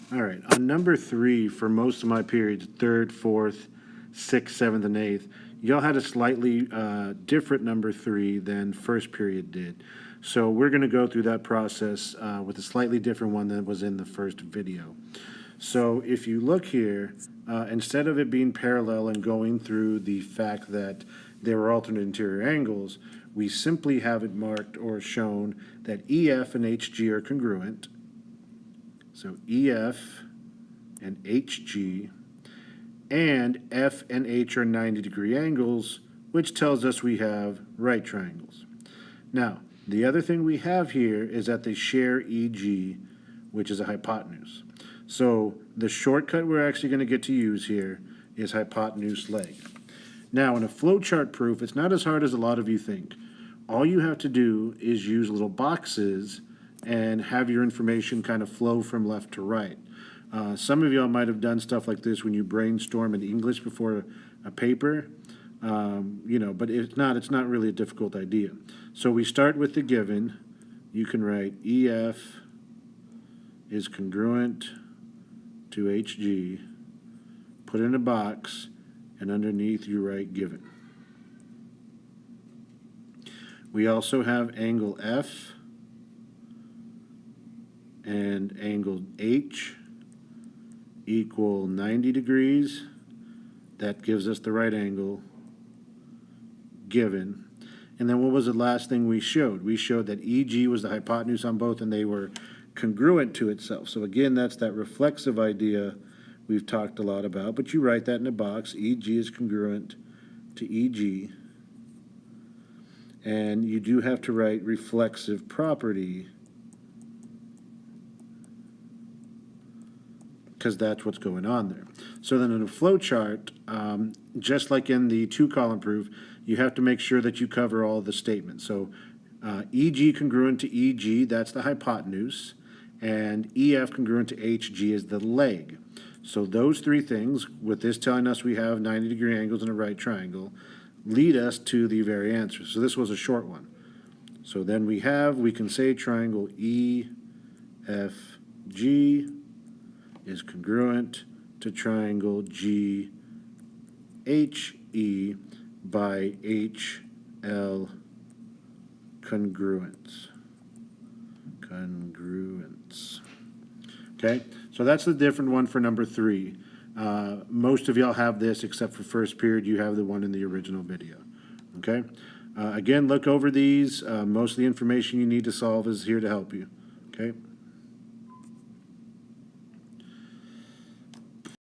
All right, on number 3, for most of my periods, 3rd, 4th, 6th, 7th, and 8th, y'all had a slightly different number 3 than first period did. So we're going to go through that process with a slightly different one than was in the first video. So if you look here, instead of it being parallel and going through the fact that there were alternate interior angles, we simply have it marked or shown that EF and HG are congruent. So EF and HG, and F and H are 90-degree angles, which tells us we have right triangles. Now, the other thing we have here is that they share EG, which is a hypotenuse. So the shortcut we're actually going to get to use here is hypotenuse leg. Now, in a flowchart proof, it's not as hard as a lot of you think. All you have to do is use little boxes and have your information kind of flow from left to right. Some of y'all might have done stuff like this when you brainstorm in English before a paper, but it's not really a difficult idea. So we start with the given. You can write EF is congruent to HG, put in a box, and underneath you write given. We also have angle F and angle H equal 90 degrees. That gives us the right angle given. And then what was the last thing we showed? We showed that EG was the hypotenuse on both and they were congruent to itself. So again, that's that reflexive idea we've talked a lot about, but you write that in a box. EG is congruent to EG. And you do have to write reflexive property because that's what's going on there. So then in a flow chart, just like in the 2-column proof, you have to make sure that you cover all the statements. So EG congruent to EG, that's the hypotenuse, and EF congruent to HG is the leg. So those three things, with this telling us we have 90-degree angles in a right triangle, lead us to the very answer. So this was a short one. So then we can say triangle EFG is congruent to triangle GHE by HL congruence. Okay, so that's the different one for number 3. Most of y'all have this except for first period. You have the one in the original video. Okay, again, look over these. Most of the information you need to solve is here to help you. Okay.